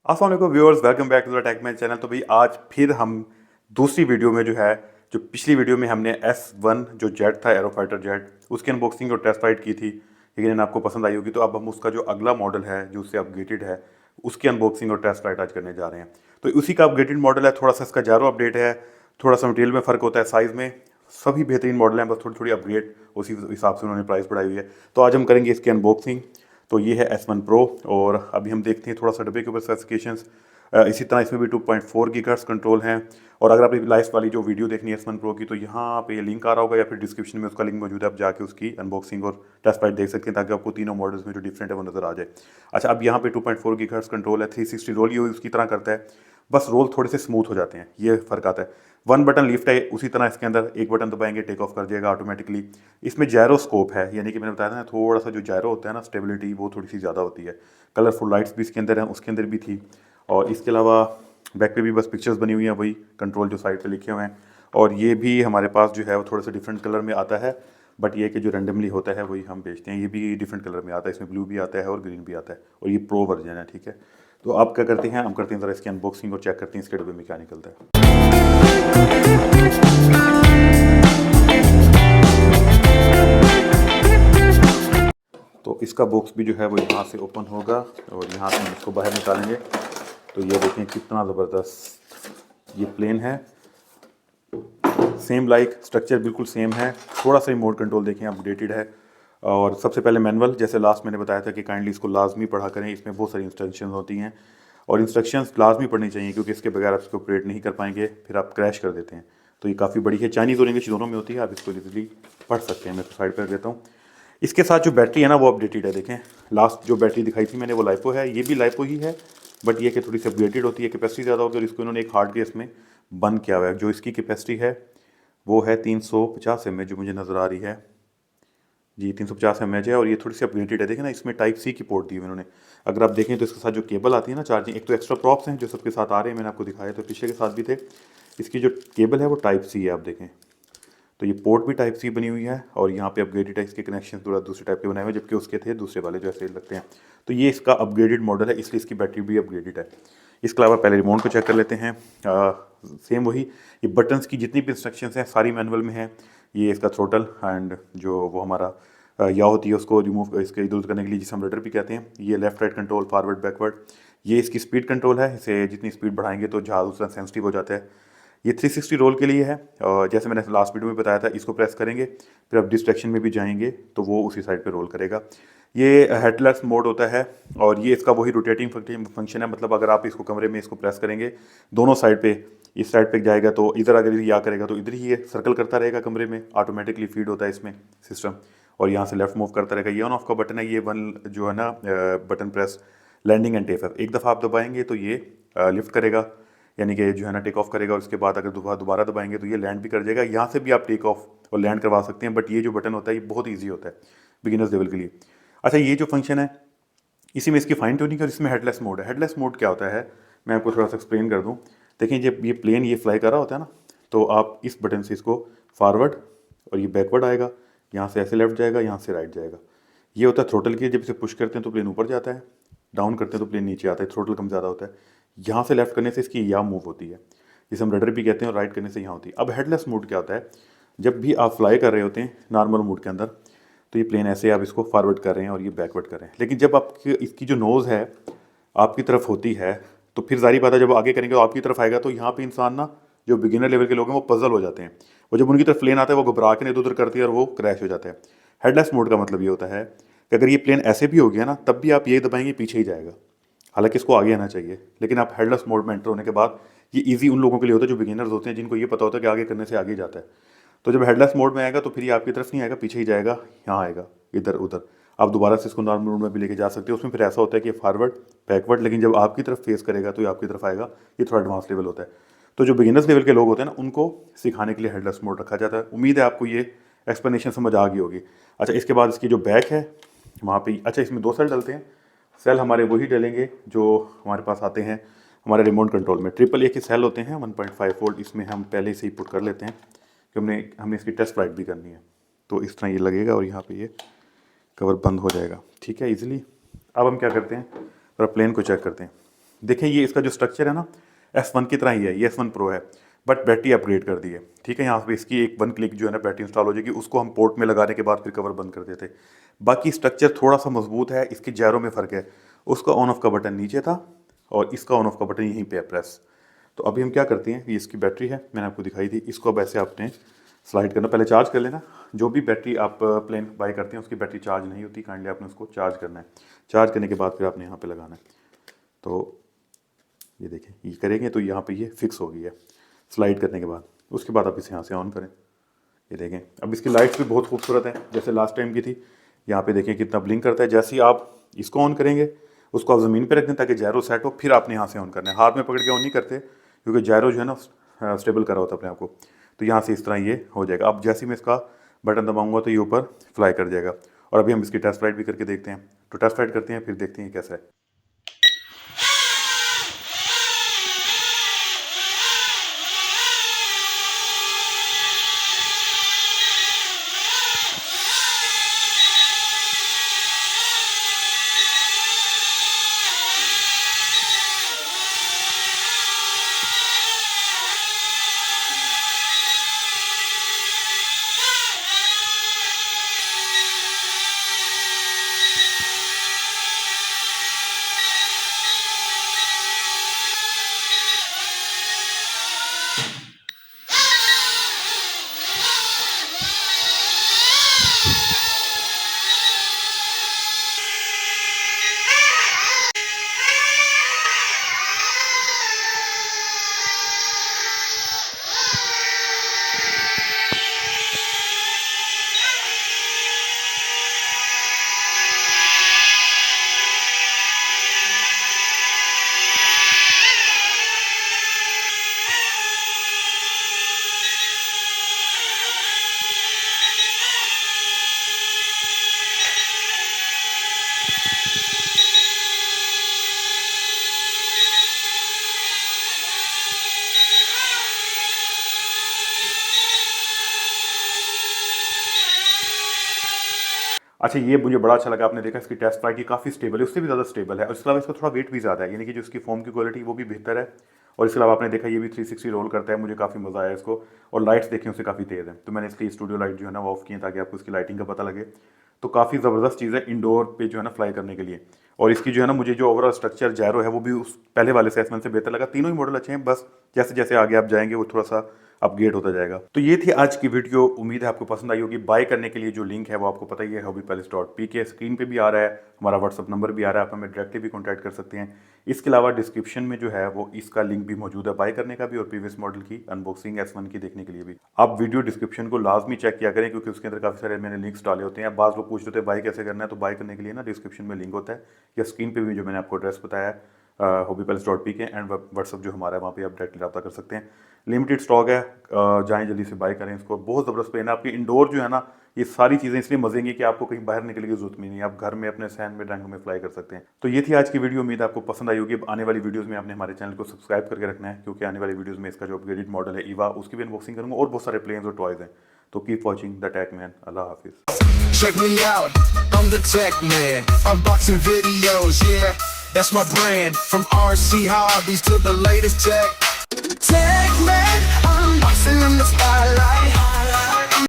अस्सलाम वालेकुम viewers, welcome back to the Techman channel. तो भाई आज फिर हम दूसरी वीडियो में जो पिछली वीडियो में हमने S1 जो जेट था, एरोफाइटर जेट, उसकी अनबॉक्सिंग और टेस्ट राइड की थी, लेकिन आपको पसंद आई होगी। तो अब हम उसका जो अगला मॉडल है जो उससे अपग्रेडेड है, उसकी अनबॉक्सिंग और टेस्ट राइड आज करने जा रहे हैं। तो उसी का अपग्रेडेड मॉडल है, थोड़ा सा इसका जारो अपडेट है, थोड़ा सा मटेरियल में फ़र्क होता है, साइज़ में सभी बेहतरीन मॉडल हैं, बस थोड़ी थोड़ी अपग्रेड उसी हिसाब से उन्होंने प्राइस बढ़ाई हुई है। तो आज हम करेंगे इसकी अनबॉक्सिंग। तो ये है S1 Pro और अभी हम देखते हैं थोड़ा सा डब्बे के ऊपर स्पेसिफिकेशंस। इसी तरह इसमें भी 2.4 गीगाहर्ट्ज़ कंट्रोल हैं। और अगर आप लाइव वाली जो वीडियो देखनी है S1 Pro की, तो यहाँ पे लिंक आ रहा होगा या फिर डिस्क्रिप्शन में उसका लिंक मौजूद है, आप जाके उसकी अनबॉक्सिंग और टेस्ट राइड देख सकते हैं, ताकि आपको तीनों मॉडल्स में जो डिफरेंट है वो नज़र आ जाए। अच्छा, अब यहाँ पे 2.4 गीगाहर्ट्ज़ कंट्रोल है, 360 रोल ये उसकी तरह करता है, बस रोल थोड़े से स्मूथ हो जाते हैं, ये फ़र्क आता है। वन बटन लिफ्ट है, उसी तरह इसके अंदर एक बटन दबाएंगे टेक ऑफ कर जाएगा ऑटोमेटिकली। इसमें जायरोस्कोप है, यानी कि मैंने बताया था ना, थोड़ा सा जो जायरो होता है ना, स्टेबिलिटी वो थोड़ी सी ज़्यादा होती है। कलरफुल लाइट्स भी इसके अंदर हैं, उसके अंदर भी थी। और इसके अलावा बैक पे भी बस पिक्चर्स बनी हुई हैं, वही कंट्रोल जो साइड पे लिखे हुए हैं। और ये भी हमारे पास जो है वो थोड़ा सा डिफरेंट कलर में आता है, बट ये कि जो रैंडमली होता है वही हम बेचते हैं। ये भी डिफरेंट कलर में आता है, इसमें ब्लू भी आता है और ग्रीन भी आता है, और ये प्रो वर्जन है, ठीक है। तो आप क्या करते हैं, हम करते हैं ज़रा इसकी अनबॉक्सिंग और चेक करते हैं इसके डब्बे में क्या निकलता है। तो इसका बॉक्स भी जो है वो यहाँ से ओपन होगा और यहाँ से हम इसको बाहर निकालेंगे। तो ये देखें कितना ज़बरदस्त ये प्लेन है, सेम लाइक स्ट्रक्चर बिल्कुल सेम है। थोड़ा सा रिमोट कंट्रोल देखें अपडेटेड है। और सबसे पहले मैनुअल, जैसे लास्ट मैंने बताया था कि काइंडली इसको लाजमी पढ़ा करें, इसमें बहुत सारी इंस्ट्रक्शंस होती हैं और इंस्ट्रक्शंस लाजमी पढ़नी चाहिए, क्योंकि इसके बगैर आप इसको ऑपरेट नहीं कर पाएंगे, फिर आप क्रैश कर देते हैं। तो ये काफ़ी बड़ी है, चाइनीज़ और इंग्लिश दोनों में होती है, आप इसको इजीली पढ़ सकते हैं। मैं तो साइड पर देता हूँ। इसके साथ जो बैटरी है ना वो अपडेटेड है, देखें लास्ट जो बैटरी दिखाई थी मैंने वो लाइपो है, ये भी लाइपो ही है, बट ये कि थोड़ी सी अपडेटेड होती है, कैपेसिटी ज़्यादा होगी। और इसको इन्होंने एक हार्ड केस में बंद किया हुआ है। जो इसकी कैपेसिटी है वो है 350 mAh, जो मुझे नज़र आ रही है जी, 350 mAh है। और ये थोड़ी सी अपग्रेडेड है, देखें ना, इसमें टाइप सी की पोर्ट दी हुई उन्होंने। अगर आप देखें तो इसके साथ जो केबल आती है ना चार्जिंग, एक तो एक्स्ट्रा प्रॉप्स हैं जो सबके साथ आ रहे हैं, मैंने आपको दिखाया तो पीछे के साथ भी थे। इसकी जो केबल है वो टाइप सी है, आप देखें तो ये पोर्ट भी टाइप सी बनी हुई है। और यहाँ पे अपग्रेडेड है, इसके कनेक्शन थोड़ा दूसरे टाइप के बनाए हुए, जबकि उसके थे दूसरे वाले जो ऐसे लगते हैं। तो ये इसका अपग्रेडेड मॉडल है, इसलिए इसकी बैटरी भी अपग्रेडेड है। इसके अलावा पहले रिमोट को चेक कर लेते हैं। सेम वही, ये बटन्स की जितनी भी इंस्ट्रक्शंस हैं सारी मैनुअल में है। ये इसका थ्रोटल एंड जो वो हमारा या होती है उसको रिमूव इसके इधर उधर करने के लिए, जिसे हम रडर भी कहते हैं। ये left right control, forward backward. ये इसकी स्पीड कंट्रोल है, इसे जितनी स्पीड बढ़ाएंगे तो जहाज़ उतना सेंसिटिव हो जाता है। ये 360 रोल के लिए है, और जैसे मैंने लास्ट वीडियो में बताया था, इसको प्रेस करेंगे फिर आप डिस्ट्रैक्शन में भी जाएंगे तो वो उसी साइड पे रोल करेगा। ये हेडलेस मोड होता है, और ये इसका वही रोटेटिंग फंक्शन है, मतलब अगर आप इसको कमरे में इसको प्रेस करेंगे दोनों साइड पे, इस साइड पे जाएगा तो इधर, अगर या करेगा तो इधर ही ये सर्कल करता रहेगा कमरे में, ऑटोमेटिकली फीड होता है इसमें सिस्टम। और यहाँ से लेफ्ट मूव करता रहेगा। ये ऑन ऑफ का बटन है, ये वन जो है ना button press landing and take off, एक दफ़ा आप दबाएंगे तो ये लिफ्ट करेगा, यानी कि जो है ना टेक ऑफ करेगा। और उसके बाद अगर दोबारा दबाएंगे तो ये लैंड भी कर जाएगा। यहाँ से भी आप टेक ऑफ और लैंड करवा सकते हैं, बट ये जो बटन होता है ये बहुत ईजी होता है बिगिनर्स लेवल के लिए। अच्छा, ये जो फंक्शन है इसी में इसकी फाइन ट्यूनिंग है, और इसमें हेडलेस मोड है। हेडलेस मोड क्या होता है, मैं आपको थोड़ा सा एक्सप्लेन कर दूँ। देखिए, जब ये प्लेन ये फ्लाई कर रहा होता है ना, तो आप इस बटन से इसको फॉरवर्ड और ये बैकवर्ड आएगा, यहाँ से ऐसे लेफ्ट जाएगा, यहाँ से राइट जाएगा। ये होता है थ्रोटल की, जब इसे पुश करते हैं तो प्लेन ऊपर जाता है, डाउन करते हैं तो प्लेन नीचे आता है, थ्रोटल कम ज़्यादा होता है। यहाँ से लेफ्ट करने से इसकी या मूव होती है, जिसे हम रडर भी कहते हैं, और राइट करने से यहाँ होती है। अब हेडलेस मोड क्या होता है, जब भी आप फ्लाई कर रहे होते हैं नॉर्मल मोड के अंदर, तो ये प्लेन ऐसे आप इसको फॉरवर्ड कर रहे हैं और ये बैकवर्ड कर रहे हैं, लेकिन जब आपकी इसकी जो नोज़ है आपकी तरफ होती है, तो फिर जारी बात है जब आगे करेंगे तो आपकी तरफ आएगा, तो यहाँ पे इंसान ना, जो बिगिनर लेवल के लोग हैं वो पजल हो जाते हैं। वो जब उनकी तरफ प्लेन आता है वो घबरा के इधर उधर करती है और वो क्रैश हो जाता है। हेडलेस मोड का मतलब ये होता है कि अगर ये प्लेन ऐसे भी हो गया ना, तब भी आप ये दबाएंगे पीछे ही जाएगा, हालांकि इसको आगे आना चाहिए। लेकिन आप हेडलेस मोड में एंटर होने के बाद, ये इजी उन लोगों के लिए होता है जो बिगिनर्स होते हैं, जिनको ये पता होता है कि आगे करने से आगे जाता है। तो जब हेडलेस मोड में आएगा तो फिर ये आपकी तरफ नहीं आएगा, पीछे ही जाएगा, यहाँ आएगा, इधर उधर। आप दोबारा से इसको नॉर्मल मोड में भी लेके जा सकते हो। उसमें फिर ऐसा होता है कि फॉरवर्ड बैकवर्ड, लेकिन जब आपकी तरफ फेस करेगा तो ये आपकी तरफ आएगा। ये थोड़ा एडवांस लेवल होता है। तो जो बिगिनर्स लेवल के लोग होते हैं ना, उनको सिखाने के लिए हेडलेस मोड रखा जाता है। उम्मीद है आपको ये एक्सप्लेनेशन समझ आ गई होगी। अच्छा, इसके बाद इसकी जो बैक है वहाँ पे, अच्छा इसमें दो सेल डलते हैं। सेल हमारे वही डलेंगे जो हमारे पास आते हैं हमारे रिमोट कंट्रोल में। ट्रिपल ए के सेल होते हैं 1.5 वोल्ट, इसमें हम पहले से ही पुट कर लेते हैं कि हमने इसकी टेस्ट राइड भी करनी है। तो इस तरह ये लगेगा और यहाँ पे ये कवर बंद हो जाएगा, ठीक है, इजीली। अब हम क्या करते हैं, थोड़ा प्लेन को चेक करते हैं। देखें ये इसका जो स्ट्रक्चर है ना S1 की तरह ही है, ये S1 Pro है, बट बैटरी अपग्रेड कर दी है, ठीक है। यहाँ पे इसकी एक 1 क्लिक जो है ना बैटरी इंस्टॉल हो जाएगी, उसको हम पोर्ट में लगाने के बाद फिर कवर बंद कर देते। बाकी स्ट्रक्चर थोड़ा सा मजबूत है, इसके जैरो में फ़र्क है, उसका ऑन ऑफ का बटन नीचे था और इसका ऑन ऑफ का बटन यहीं पे है प्रेस। तो अभी हम क्या करते हैं, ये इसकी बैटरी है, मैंने आपको दिखाई थी, इसको अब ऐसे आपने स्लाइड करना, पहले चार्ज कर लेना। जो भी बैटरी आप प्लेन बाय करते हैं उसकी बैटरी चार्ज नहीं होती, काइंडली आपने उसको चार्ज करना है। चार्ज करने के बाद फिर आपने यहाँ पे लगाना है। तो ये देखें, ये करेंगे तो यहाँ पे ये फिक्स हो गई है स्लाइड करने के बाद। उसके बाद आप इसे यहाँ से ऑन करें, ये देखें। अब इसकी लाइट्स भी बहुत खूबसूरत है, जैसे लास्ट टाइम की थी। यहाँ पे देखें कितना ब्लिंक करता है। जैसे ही आप इसको ऑन करेंगे उसको आप ज़मीन पे रख दें ताकि जायरो सेट हो, फिर आपने यहाँ से ऑन करना है। हाथ में पकड़ के ऑन नहीं करते क्योंकि जायरो जो है ना स्टेबल करा होता है अपने आप को। तो यहाँ से इस तरह ये हो जाएगा। अब जैसे ही मैं इसका बटन दबाऊंगा तो ये ऊपर फ्लाई कर जाएगा। और अभी हम इसकी टेस्ट राइड भी करके देखते हैं। तो टेस्ट राइड करते हैं, फिर देखते हैं कैसा है। अच्छा, ये मुझे बड़ा अच्छा लगा। आपने देखा इसकी टेस्ट फ्लाइट की काफ़ी स्टेबल है, उससे भी ज़्यादा स्टेबल है। और इसके अलावा इसका थोड़ा वेट भी ज़्यादा है, यानी कि जो इसकी फोम की क्वालिटी वो भी बेहतर है। और इसके अलावा आपने देखा ये भी 360 रोल करता है, मुझे काफ़ी मज़ा आया इसको। और लाइट्स देखें उससे काफ़ी तेज़ है, तो मैंने इसकी स्टूडियो लाइट जो है ना वो ऑफ की है ताकि आपको इसकी लाइटिंग का पता लगे। तो काफ़ी ज़बरदस्त चीज़ है इंडोर पे जो है ना फ्लाई करने के लिए। और इसकी जो है ना मुझे जो ओवरऑल स्ट्रक्चर जायरो है वो भी उस पहले वाले सेगमेंट से बेहतर लगा। तीनों ही मॉडल अच्छे हैं, बस जैसे जैसे आगे आप जाएंगे वो थोड़ा सा अपग्रेड होता जाएगा। तो ये थी आज की वीडियो, उम्मीद है आपको पसंद आई होगी। बाय करने के लिए जो लिंक है वो आपको पता ही है, hobbypalace.pk। स्क्रीन पे भी आ रहा है, हमारा व्हाट्सअप नंबर भी आ रहा है, आप हमें डायरेक्टली भी कॉन्टैक्ट कर सकते हैं। इसके अलावा डिस्क्रिप्शन में जो है वो इसका लिंक भी मौजूद है बाय करने का भी, और प्रीवियस मॉडल की अनबॉक्सिंग S1 की देखने के लिए भी। आप वीडियो डिस्क्रिप्शन को लाजमी चेक किया करें क्योंकि उसके अंदर काफ़ी सारे मैंने लिंक्स डाले होते हैं। बाज़ लोग पूछ रहे थे बाय कैसे करना है, तो बाय करने के लिए ना डिस्क्रिप्शन में लिंक होता है, या स्क्रीन पर भी जो मैंने आपको एड्रेस बताया hobbypalace.pk एंड व्हाट्सअप जो हमारा है वहाँ पे आप डायरेक्टली रब्ता कर सकते हैं। लिमिटेड स्टॉक है, जाएं जल्दी से बाय करें इसको। बहुत ज़बरदस्त पेन है। आपकी इंडोर जो है ना ये सारी चीज़ें इसलिए मजेंगी कि आपको कहीं बाहर निकलने की जरूरत नहीं है, आप घर में अपने सहन में ड्राइंग में फ्लाई कर सकते हैं। तो ये थी आज की वीडियो, उम्मीद आपको पसंद आई होगी। अब आने वाली वीडियोस में आपने हमारे चैनल को सब्सक्राइब करके रखना है क्योंकि आने वाली वीडियोस में इसका जो अपग्रेडेड मॉडल है ईवा उसकी भी अनबॉक्सिंग करूँगा, और बहुत सारे प्लेन्स और टॉयज हैं। तो keep watching the tech man. Allah हाफिज़। Check me out, I'm the tech man. Unboxing videos, yeah, that's my brand. From RC hobbies to the latest tech. Tech man, unboxing in the spotlight.